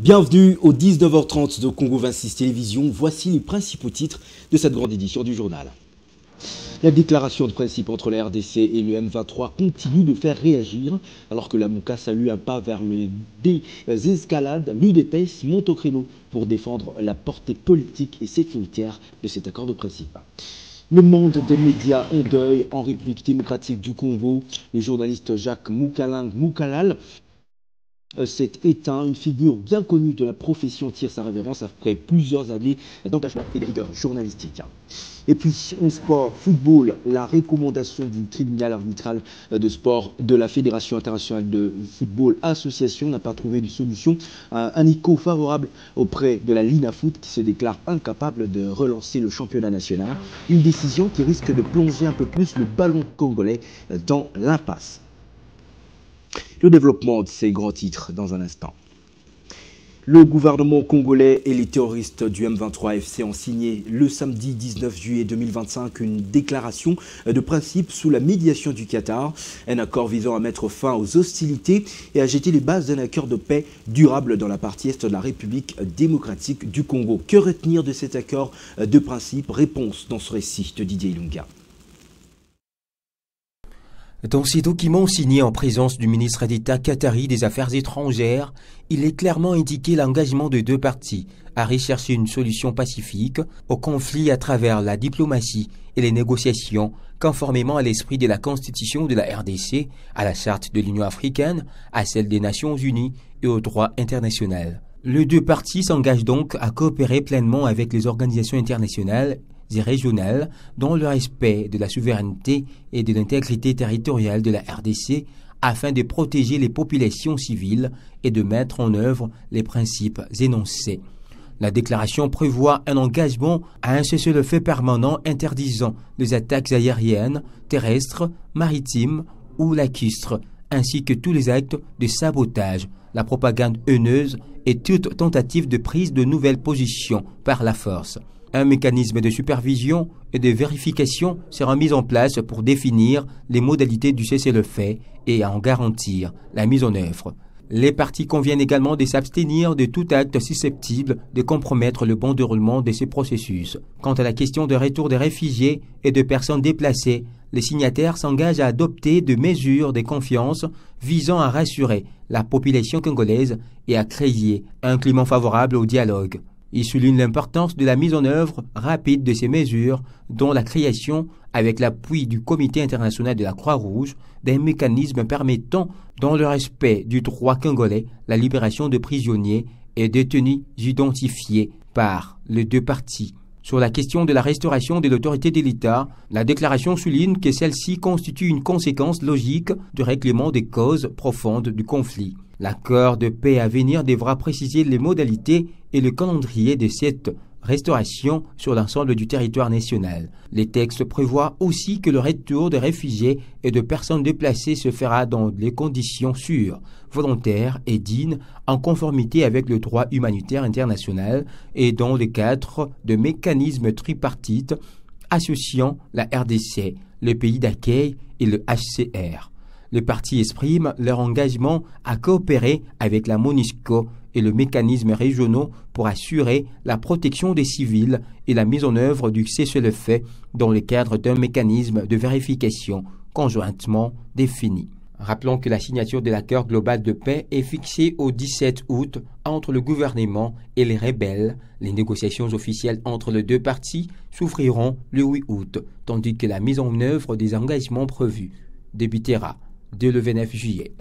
Bienvenue au 19h30 de Congo 26 Télévision. Voici les principaux titres de cette grande édition du journal. La déclaration de principe entre la RDC et le M23 continue de faire réagir, alors que la MOUCA salue un pas vers le désescalade. L'UDPS monte au créneau pour défendre la portée politique et sécuritaire de cet accord de principe. Le monde des médias en deuil en République démocratique du Congo. Le journaliste Jacques Moukalal s'est éteint. Une figure bien connue de la profession tire sa révérence après plusieurs années d'engagement et de rigueur journalistique. Et puis, en sport, football, la recommandation du tribunal arbitral de sport de la Fédération internationale de football association n'a pas trouvé de solution. Un écho favorable auprès de la Linafoot qui se déclare incapable de relancer le championnat national. Une décision qui risque de plonger un peu plus le ballon congolais dans l'impasse. Le développement de ces grands titres dans un instant. Le gouvernement congolais et les terroristes du M23 FC ont signé le samedi 19 juillet 2025 une déclaration de principe sous la médiation du Qatar, un accord visant à mettre fin aux hostilités et à jeter les bases d'un accord de paix durable dans la partie est de la République démocratique du Congo. Que retenir de cet accord de principe? Réponse dans ce récit de Didier Ilunga. Dans ces documents signés en présence du ministre d'État qatari des Affaires étrangères, il est clairement indiqué l'engagement de deux parties à rechercher une solution pacifique au conflit à travers la diplomatie et les négociations, conformément à l'esprit de la Constitution de la RDC, à la Charte de l'Union africaine, à celle des Nations unies et au droit international. Les deux parties s'engagent donc à coopérer pleinement avec les organisations internationales et régionales dans le respect de la souveraineté et de l'intégrité territoriale de la RDC afin de protéger les populations civiles et de mettre en œuvre les principes énoncés. La déclaration prévoit un engagement à un cessez-le-feu permanent interdisant les attaques aériennes, terrestres, maritimes ou lacustres, ainsi que tous les actes de sabotage, la propagande haineuse et toute tentative de prise de nouvelles positions par la force. Un mécanisme de supervision et de vérification sera mis en place pour définir les modalités du cessez-le-feu et en garantir la mise en œuvre. Les parties conviennent également de s'abstenir de tout acte susceptible de compromettre le bon déroulement de ces processus. Quant à la question de retour des réfugiés et de personnes déplacées, les signataires s'engagent à adopter des mesures de confiance visant à rassurer la population congolaise et à créer un climat favorable au dialogue. Il souligne l'importance de la mise en œuvre rapide de ces mesures, dont la création, avec l'appui du Comité international de la Croix-Rouge, d'un mécanisme permettant, dans le respect du droit congolais, la libération de prisonniers et détenus identifiés par les deux parties. Sur la question de la restauration de l'autorité de l'État, la déclaration souligne que celle-ci constitue une conséquence logique du règlement des causes profondes du conflit. L'accord de paix à venir devra préciser les modalités et le calendrier de cette restauration sur l'ensemble du territoire national. Les textes prévoient aussi que le retour des réfugiés et de personnes déplacées se fera dans des conditions sûres, volontaires et dignes, en conformité avec le droit humanitaire international et dans le cadre de mécanismes tripartites associant la RDC, le pays d'accueil et le HCR. Les parties expriment leur engagement à coopérer avec la MONUSCO et le mécanisme régionaux pour assurer la protection des civils et la mise en œuvre du cessez-le-feu dans le cadre d'un mécanisme de vérification conjointement défini. Rappelons que la signature de l'accord global de paix est fixée au 17 août entre le gouvernement et les rebelles. Les négociations officielles entre les deux parties s'ouvriront le 8 août, tandis que la mise en œuvre des engagements prévus débutera dès le 29 juillet.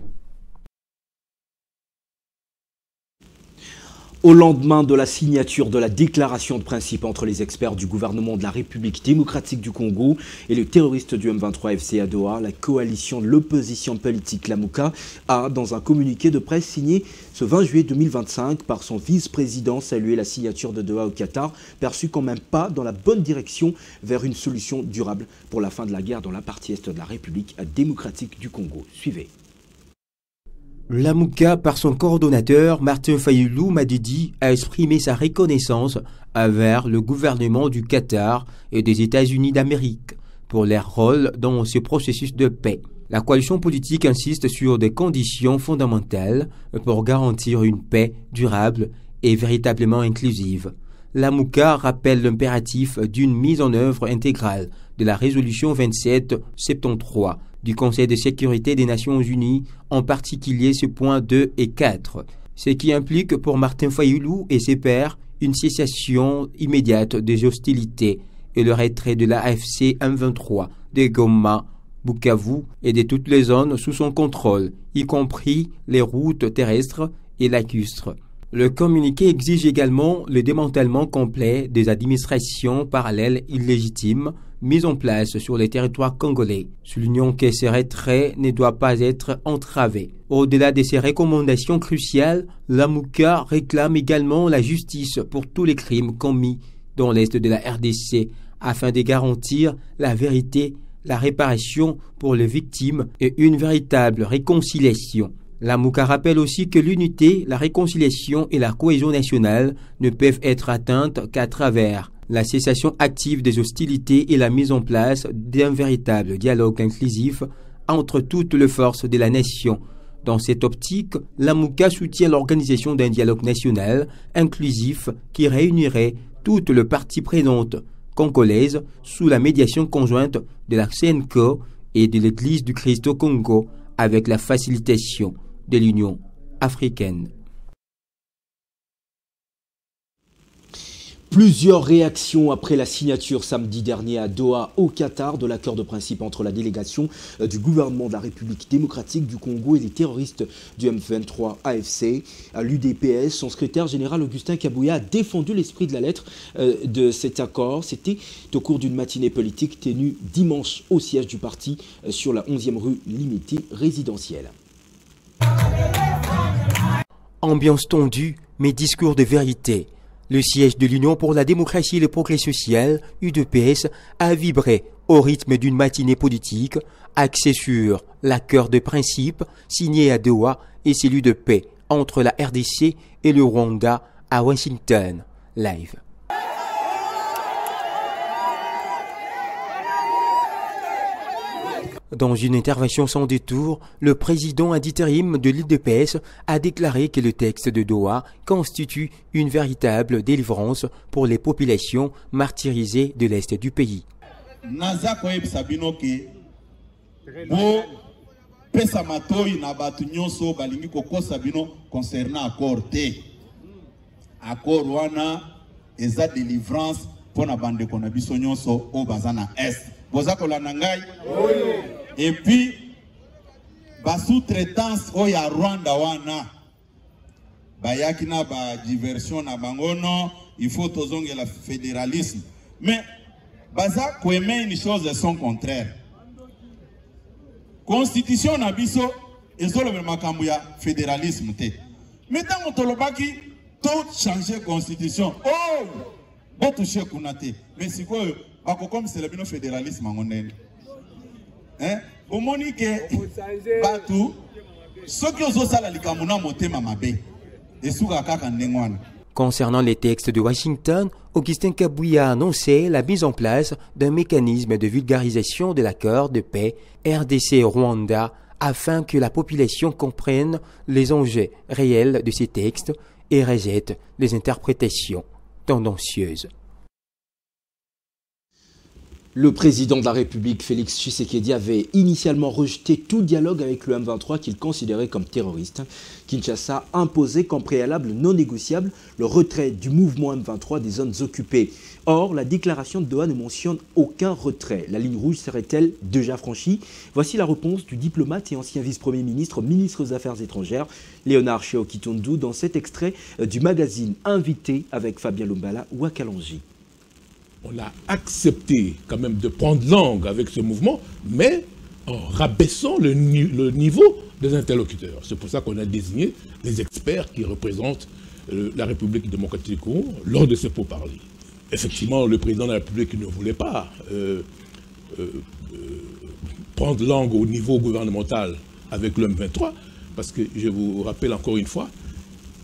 Au lendemain de la signature de la déclaration de principe entre les experts du gouvernement de la République démocratique du Congo et les terroristes du M23 FC à Doha, la coalition de l'opposition politique, la MOUCA, a, dans un communiqué de presse signé ce 20 juillet 2025 par son vice-président, salué la signature de Doha au Qatar, perçue comme un pas dans la bonne direction vers une solution durable pour la fin de la guerre dans la partie est de la République démocratique du Congo. Suivez. La MOUCA, par son coordonnateur Martin Fayulu Madidi, a exprimé sa reconnaissance envers le gouvernement du Qatar et des États-Unis d'Amérique pour leur rôle dans ce processus de paix. La coalition politique insiste sur des conditions fondamentales pour garantir une paix durable et véritablement inclusive. La Mouka rappelle l'impératif d'une mise en œuvre intégrale de la résolution 2773 du Conseil de sécurité des Nations Unies, en particulier ses points 2 et 4, ce qui implique pour Martin Fayulu et ses pairs une cessation immédiate des hostilités et le retrait de l'AFC M23 de Goma, Bukavu et de toutes les zones sous son contrôle, y compris les routes terrestres et lacustres. Le communiqué exige également le démantèlement complet des administrations parallèles illégitimes mises en place sur les territoires congolais, soulignant que ces retraits ne doivent pas être entravés. Au-delà de ces recommandations cruciales, la Mouka réclame également la justice pour tous les crimes commis dans l'est de la RDC, afin de garantir la vérité, la réparation pour les victimes et une véritable réconciliation. La Mouka rappelle aussi que l'unité, la réconciliation et la cohésion nationale ne peuvent être atteintes qu'à travers la cessation active des hostilités et la mise en place d'un véritable dialogue inclusif entre toutes les forces de la nation. Dans cette optique, la Mouka soutient l'organisation d'un dialogue national inclusif qui réunirait toutes les parties prenantes congolaises sous la médiation conjointe de la CNCO et de l'Église du Christ au Congo, avec la facilitation de l'Union africaine. Plusieurs réactions après la signature samedi dernier à Doha, au Qatar, de l'accord de principe entre la délégation du gouvernement de la République démocratique du Congo et les terroristes du M23 AFC. À l'UDPS, son secrétaire général Augustin Kabouya a défendu l'esprit de la lettre de cet accord. C'était au cours d'une matinée politique tenue dimanche au siège du parti sur la 11e rue limitée résidentielle. Ambiance tendue, mais discours de vérité. Le siège de l'Union pour la démocratie et le progrès social, UDPS, a vibré au rythme d'une matinée politique axée sur l'accord de principe signé à Doha et celui de paix entre la RDC et le Rwanda à Washington. Live. Dans une intervention sans détour, le président d'intérim de l'UDPS a déclaré que le texte de Doha constitue une véritable délivrance pour les populations martyrisées de l'Est du pays. Et puis, la sous-traitance au ya Rwanda wana, bayakina ba diversion na bangono, il faut tozonge la fédéralisme. Mais baza kweme une chose de son contraire. Constitution na biso ezolo be makambu ya fédéralisme te. Mais tant motolobaki tout changer constitution. Oh, bo toucher kunate. Mais c'est quoi bako comme c'est le bino fédéralisme ngondene. Au monique Batu, ceux qui osent ça la likamuna motema mabe et souga kaka ndengwana. Concernant les textes de Washington, Augustin Kabouya a annoncé la mise en place d'un mécanisme de vulgarisation de l'accord de paix RDC-Rwanda afin que la population comprenne les enjeux réels de ces textes et rejette les interprétations tendancieuses. Le président de la République, Félix Tshisekedi, avait initialement rejeté tout dialogue avec le M23 qu'il considérait comme terroriste. Kinshasa imposait comme préalable non négociable le retrait du mouvement M23 des zones occupées. Or, la déclaration de Doha ne mentionne aucun retrait. La ligne rouge serait-elle déjà franchie? Voici la réponse du diplomate et ancien vice-premier ministre, ministre des Affaires étrangères, Léonard Sheokitundu, dans cet extrait du magazine Invité avec Fabien Lumbala ou Akalangi. On a accepté quand même de prendre langue avec ce mouvement, mais en rabaissant le niveau des interlocuteurs. C'est pour ça qu'on a désigné les experts qui représentent la République démocratique du Congo lors de ces pourparlers. Effectivement, le président de la République ne voulait pas prendre langue au niveau gouvernemental avec le M23, parce que, je vous rappelle encore une fois,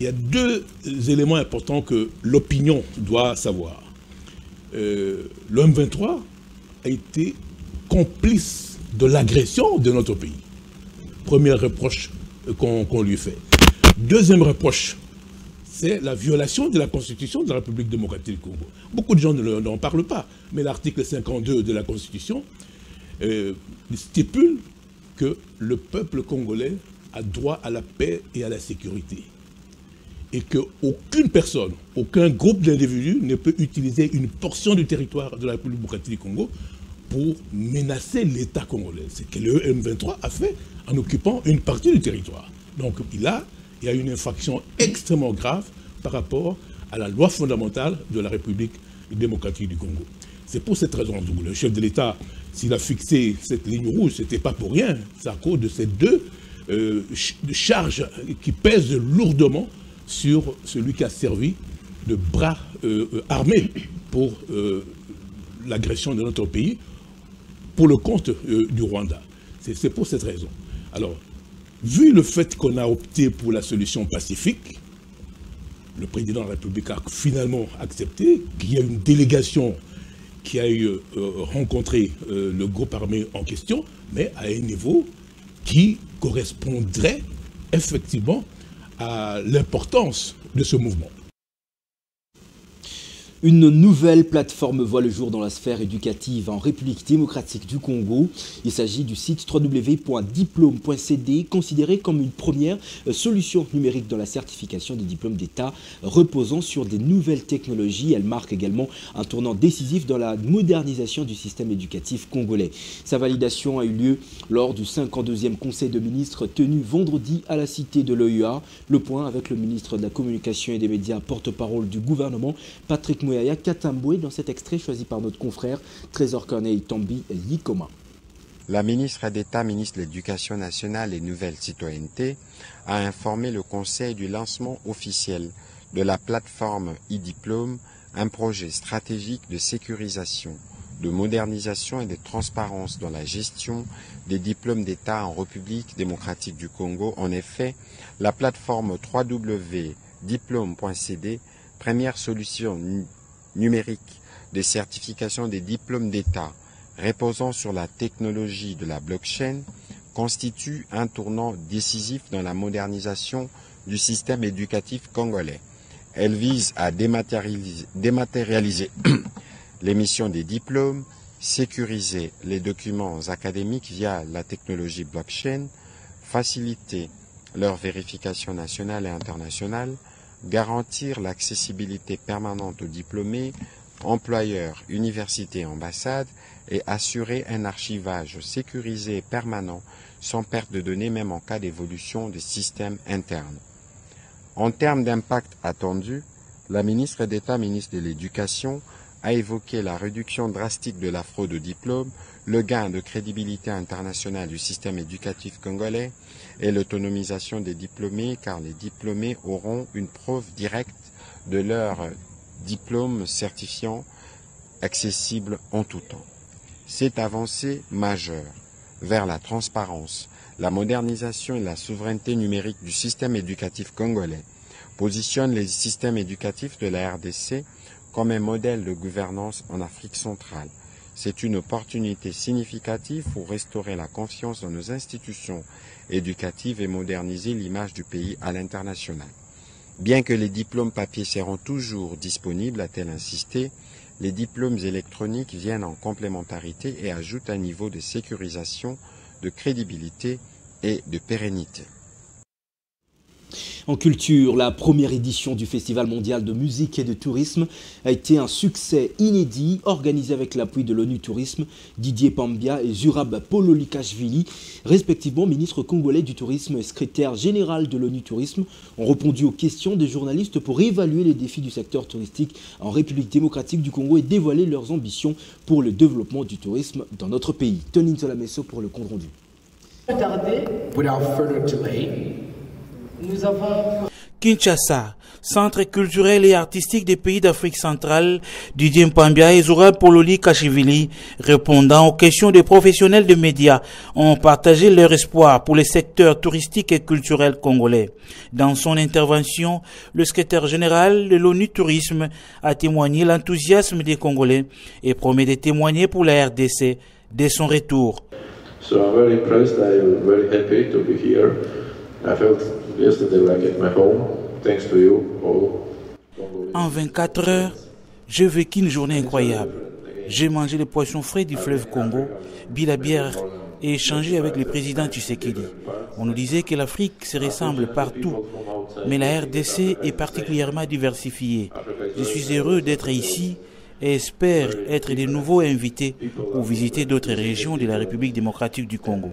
il y a deux éléments importants que l'opinion doit savoir. Le M23 a été complice de l'agression de notre pays. premier reproche qu'on lui fait. Deuxième reproche, c'est la violation de la Constitution de la République démocratique du Congo. Beaucoup de gens n'en parlent pas, mais l'article 52 de la Constitution stipule que le peuple congolais a droit à la paix et à la sécurité. Et qu'aucune personne, aucun groupe d'individus ne peut utiliser une portion du territoire de la République démocratique du Congo pour menacer l'État congolais. C'est ce que le M23 a fait en occupant une partie du territoire. Donc il y a une infraction extrêmement grave par rapport à la loi fondamentale de la République démocratique du Congo. C'est pour cette raison que le chef de l'État, s'il a fixé cette ligne rouge, ce n'était pas pour rien. C'est à cause de ces deux charges qui pèsent lourdement sur celui qui a servi de bras armé pour l'agression de notre pays, pour le compte du Rwanda. C'est pour cette raison. Alors, vu le fait qu'on a opté pour la solution pacifique, le président de la République a finalement accepté qu'il y ait une délégation qui a rencontré le groupe armé en question, mais à un niveau qui correspondrait effectivement à l'importance de ce mouvement. Une nouvelle plateforme voit le jour dans la sphère éducative en République démocratique du Congo. Il s'agit du site www.diplome.cd, considéré comme une première solution numérique dans la certification des diplômes d'État reposant sur des nouvelles technologies. Elle marque également un tournant décisif dans la modernisation du système éducatif congolais. Sa validation a eu lieu lors du 52e Conseil de ministres tenu vendredi à la cité de l'OUA. Le point avec le ministre de la Communication et des Médias, porte-parole du gouvernement, Patrick Mouyaya Katamboué, dans cet extrait choisi par notre confrère Trésor Corneille Tambi Yikoma. La ministre d'État, ministre de l'Éducation nationale et Nouvelle Citoyenneté, a informé le Conseil du lancement officiel de la plateforme e-diplôme, un projet stratégique de sécurisation, de modernisation et de transparence dans la gestion des diplômes d'État en République démocratique du Congo. En effet, la plateforme www.diplome.cd, première solution numérique de certification des diplômes d'État reposant sur la technologie de la blockchain, constitue un tournant décisif dans la modernisation du système éducatif congolais. Elle vise à dématérialiser l'émission des diplômes, sécuriser les documents académiques via la technologie blockchain, faciliter leur vérification nationale et internationale, garantir l'accessibilité permanente aux diplômés, employeurs, universités et ambassades et assurer un archivage sécurisé et permanent sans perte de données même en cas d'évolution des systèmes internes. En termes d'impact attendu, la ministre d'État, ministre de l'Éducation, a évoqué la réduction drastique de la fraude aux diplômes, le gain de crédibilité internationale du système éducatif congolais et l'autonomisation des diplômés, car les diplômés auront une preuve directe de leur diplôme certifiant accessible en tout temps. Cette avancée majeure vers la transparence, la modernisation et la souveraineté numérique du système éducatif congolais positionne les systèmes éducatifs de la RDC comme un modèle de gouvernance en Afrique centrale. C'est une opportunité significative pour restaurer la confiance dans nos institutions éducatives et moderniser l'image du pays à l'international. Bien que les diplômes papier seront toujours disponibles, a-t-elle insisté, les diplômes électroniques viennent en complémentarité et ajoutent un niveau de sécurisation, de crédibilité et de pérennité. En culture, la première édition du Festival mondial de musique et de tourisme a été un succès inédit, organisé avec l'appui de l'ONU Tourisme. Didier Pambia et Zurab Pololikashvili, respectivement ministre congolais du tourisme et secrétaire général de l'ONU Tourisme, ont répondu aux questions des journalistes pour évaluer les défis du secteur touristique en République démocratique du Congo et dévoiler leurs ambitions pour le développement du tourisme dans notre pays. Tony Nzolameso pour le compte rendu. Nous avons Kinshasa, centre culturel et artistique des pays d'Afrique centrale, Didier Mpambia et Zurab Pololikashvili, répondant aux questions des professionnels de médias, ont partagé leur espoir pour le secteur touristique et culturel congolais. Dans son intervention, le secrétaire général de l'ONU Tourisme a témoigné l'enthousiasme des Congolais et promet de témoigner pour la RDC dès son retour. So I'm very impressed. I'm very happy to be here. I felt yesterday like at my home, thanks to you all. En 24 heures, j'ai vécu une journée incroyable. J'ai mangé les poissons frais du fleuve Congo, bu la bière et échangé avec le président Tshisekedi. On nous disait que l'Afrique se ressemble partout, mais la RDC est particulièrement diversifiée. Je suis heureux d'être ici et espère être de nouveau invité pour visiter d'autres régions de la République démocratique du Congo.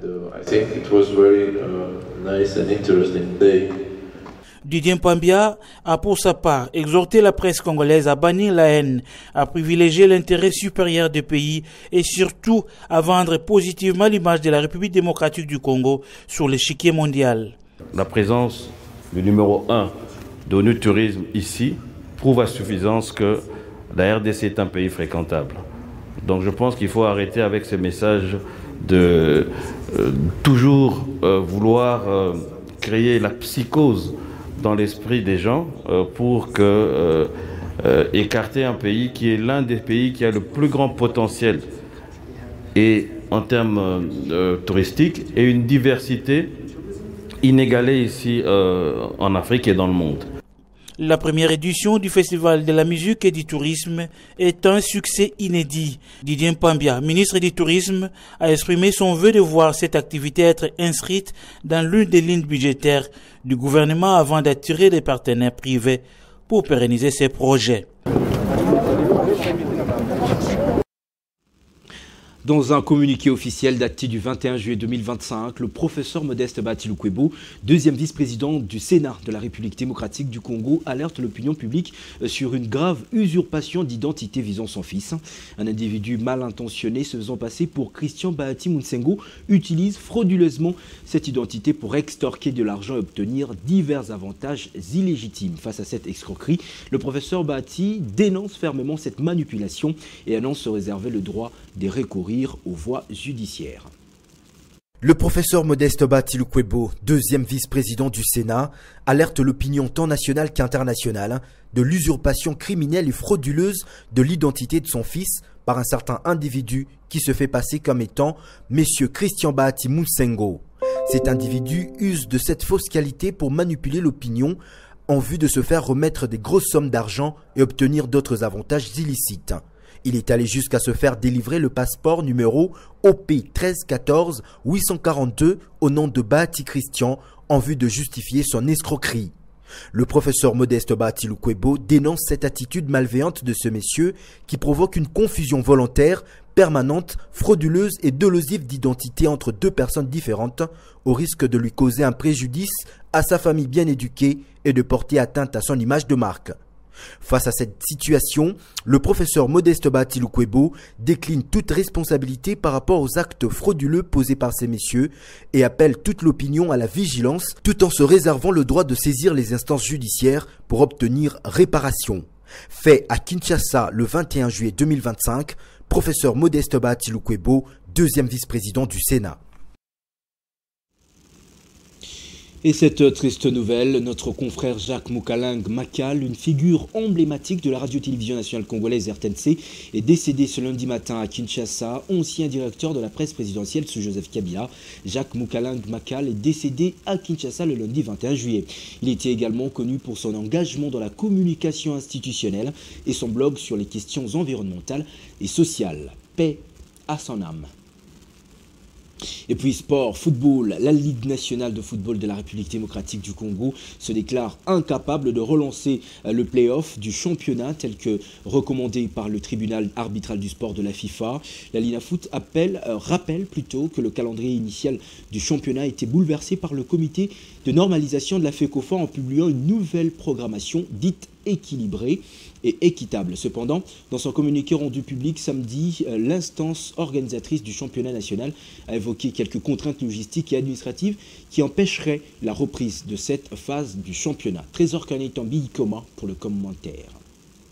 Didier Mpambia a pour sa part exhorté la presse congolaise à bannir la haine, à privilégier l'intérêt supérieur du pays et surtout à vendre positivement l'image de la République démocratique du Congo sur l'échiquier mondial. La présence du numéro 1 d'ONU Tourisme ici prouve à suffisance que la RDC est un pays fréquentable. Donc je pense qu'il faut arrêter avec ces messages de toujours vouloir créer la psychose dans l'esprit des gens pour écarter un pays qui est l'un des pays qui a le plus grand potentiel et en termes touristiques et une diversité inégalée ici en Afrique et dans le monde. La première édition du Festival de la musique et du tourisme est un succès inédit. Didier Mpambia, ministre du Tourisme, a exprimé son vœu de voir cette activité être inscrite dans l'une des lignes budgétaires du gouvernement avant d'attirer des partenaires privés pour pérenniser ses projets. Dans un communiqué officiel daté du 21 juillet 2025, le professeur Modeste Bahati Lukwebo, deuxième vice-président du Sénat de la République démocratique du Congo, alerte l'opinion publique sur une grave usurpation d'identité visant son fils. Un individu mal intentionné se faisant passer pour Christian Bahati Mounsengo utilise frauduleusement cette identité pour extorquer de l'argent et obtenir divers avantages illégitimes. Face à cette escroquerie, le professeur Bahati dénonce fermement cette manipulation et annonce se réserver le droit de recourir aux voies judiciaires. Le professeur Modeste Bahati Lukwebo, deuxième vice-président du Sénat, alerte l'opinion tant nationale qu'internationale de l'usurpation criminelle et frauduleuse de l'identité de son fils par un certain individu qui se fait passer comme étant Monsieur Christian Bahati Mounsengo. Cet individu use de cette fausse qualité pour manipuler l'opinion en vue de se faire remettre des grosses sommes d'argent et obtenir d'autres avantages illicites. Il est allé jusqu'à se faire délivrer le passeport numéro OP 1314 842 au nom de Bahati Christian en vue de justifier son escroquerie. Le professeur Modeste Bahati Lukwebo dénonce cette attitude malveillante de ce monsieur qui provoque une confusion volontaire, permanente, frauduleuse et dolosive d'identité entre deux personnes différentes au risque de lui causer un préjudice à sa famille bien éduquée et de porter atteinte à son image de marque. Face à cette situation, le professeur Modeste Bahati Lukwebo décline toute responsabilité par rapport aux actes frauduleux posés par ces messieurs et appelle toute l'opinion à la vigilance tout en se réservant le droit de saisir les instances judiciaires pour obtenir réparation. Fait à Kinshasa le 21 juillet 2025, professeur Modeste Bahati Lukwebo, deuxième vice-président du Sénat. Et cette triste nouvelle, notre confrère Jacques Moukaling Makal, une figure emblématique de la radio-télévision nationale congolaise RTNC, est décédé ce lundi matin à Kinshasa, ancien directeur de la presse présidentielle sous Joseph Kabila. Jacques Moukaling Makal est décédé à Kinshasa le lundi 21 juillet. Il était également connu pour son engagement dans la communication institutionnelle et son blog sur les questions environnementales et sociales. Paix à son âme. Et puis sport, football, la Ligue nationale de football de la République démocratique du Congo se déclare incapable de relancer le play-off du championnat tel que recommandé par le tribunal arbitral du sport de la FIFA. La Linafoot rappelle plutôt que le calendrier initial du championnat a été bouleversé par le comité de normalisation de la FECOFA en publiant une nouvelle programmation dite équilibrée et équitable. Cependant, dans son communiqué rendu public samedi, l'instance organisatrice du championnat national a évoqué quelques contraintes logistiques et administratives qui empêcheraient la reprise de cette phase du championnat. Trésor Kanetambi Ikoma pour le commentaire.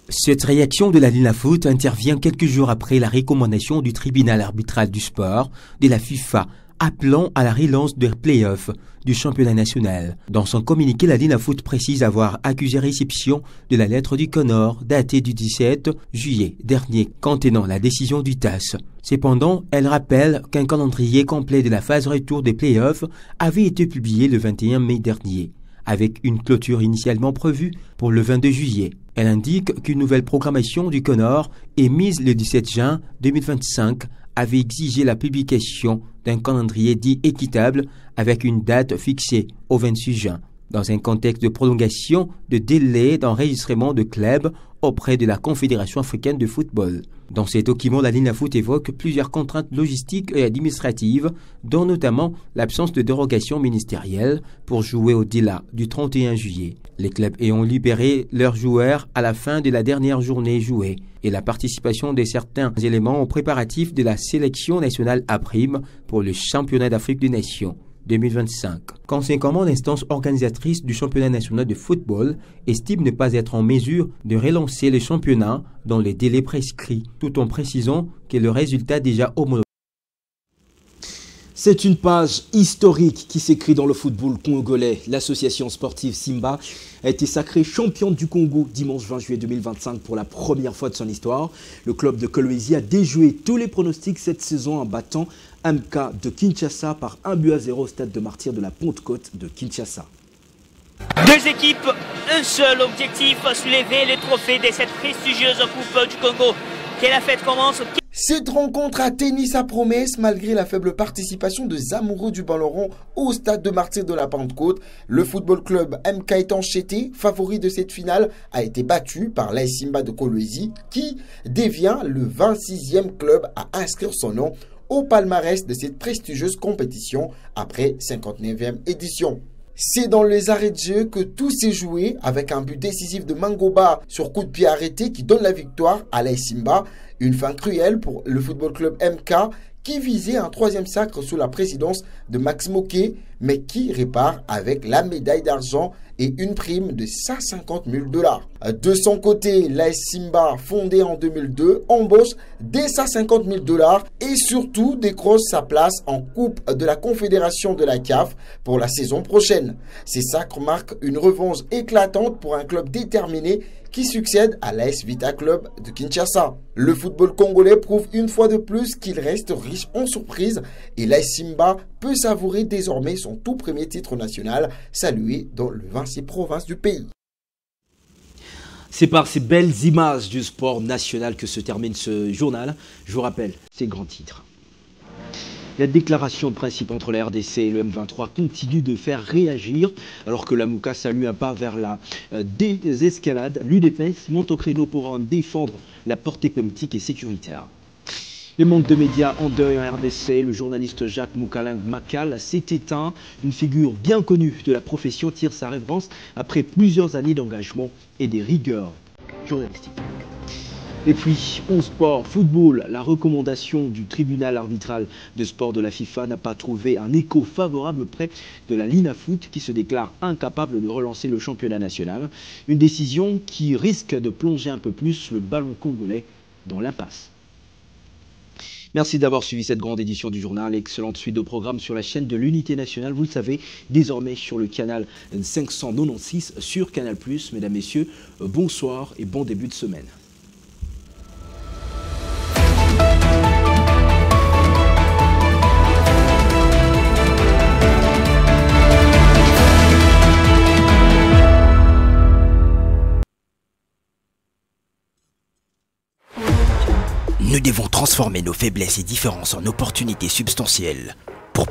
Cette réaction de la Linafoot intervient quelques jours après la recommandation du tribunal arbitral du sport de la FIFA appelant à la relance des playoffs du championnat national. Dans son communiqué, la Linafoot précise avoir accusé réception de la lettre du CONOR datée du 17 juillet dernier contenant la décision du TAS. Cependant, elle rappelle qu'un calendrier complet de la phase retour des playoffs avait été publié le 21 mai dernier, avec une clôture initialement prévue pour le 22 juillet. Elle indique qu'une nouvelle programmation du CONOR émise le 17 juin 2025 avait exigé la publication d'un calendrier dit équitable avec une date fixée au 26 juin, dans un contexte de prolongation de délai d'enregistrement de clubs auprès de la Confédération africaine de football. Dans ces documents, la Linafoot évoque plusieurs contraintes logistiques et administratives, dont notamment l'absence de dérogation ministérielle pour jouer au-delà du 31 juillet. Les clubs ayant libéré leurs joueurs à la fin de la dernière journée jouée et la participation de certains éléments aux préparatifs de la sélection nationale A' pour le championnat d'Afrique des Nations 2025. Conséquemment, l'instance organisatrice du championnat national de football estime ne pas être en mesure de relancer le championnat dans les délais prescrits, tout en précisant que le résultat déjà homologué. C'est une page historique qui s'écrit dans le football congolais. L'association sportive Simba a été sacrée championne du Congo dimanche 20 juillet 2025 pour la première fois de son histoire. Le club de Kolwezi a déjoué tous les pronostics cette saison en battant MK de Kinshasa par 1-0 au stade de Martyrs de la Pentecôte de Kinshasa. Deux équipes, un seul objectif, soulever le trophée de cette prestigieuse Coupe du Congo. Que la fête commence. Cette rencontre à tennis à promesse malgré la faible participation des amoureux du ballon rond au stade de Martyrs de la Pentecôte. Le football club MK Etancheté, favori de cette finale, a été battu par l'AS Simba de Kolwezi qui devient le 26e club à inscrire son nom au palmarès de cette prestigieuse compétition après 59e édition. C'est dans les arrêts de jeu que tout s'est joué avec un but décisif de Mangoba sur coup de pied arrêté qui donne la victoire à l'AS Simba. Une fin cruelle pour le football club MK qui visait un troisième sacre sous la présidence de Max Moquet, mais qui répare avec la médaille d'argent et une prime de 150 000 $. De son côté, l'AS Simba, fondée en 2002, embauche des 150 000 $ et surtout décroche sa place en Coupe de la Confédération de la CAF pour la saison prochaine. Ces sacres marquent une revanche éclatante pour un club déterminé qui succède à l'AS Vita Club de Kinshasa. Le football congolais prouve une fois de plus qu'il reste riche en surprises et l'AS Simba peut savourer désormais son tout premier titre national, salué dans le 26 provinces du pays. C'est par ces belles images du sport national que se termine ce journal. Je vous rappelle ces grands titres. La déclaration de principe entre la RDC et le M23 continue de faire réagir, alors que la Mouka salue un pas vers la désescalade. L'UDPS monte au créneau pour en défendre la portée politique et sécuritaire. Le manque de médias en deuil en RDC, le journaliste Jacques Moukalin Makal s'est éteint. Une figure bien connue de la profession tire sa révérence après plusieurs années d'engagement et des rigueurs journalistiques. Et puis, en sport, football, la recommandation du tribunal arbitral de sport de la FIFA n'a pas trouvé un écho favorable auprès de la Linafoot qui se déclare incapable de relancer le championnat national. Une décision qui risque de plonger un peu plus le ballon congolais dans l'impasse. Merci d'avoir suivi cette grande édition du journal. Excellente suite au programme sur la chaîne de l'Unité nationale. Vous le savez, désormais sur le canal 596 sur Canal+. Mesdames, Messieurs, bonsoir et bon début de semaine. Nous devons transformer nos faiblesses et différences en opportunités substantielles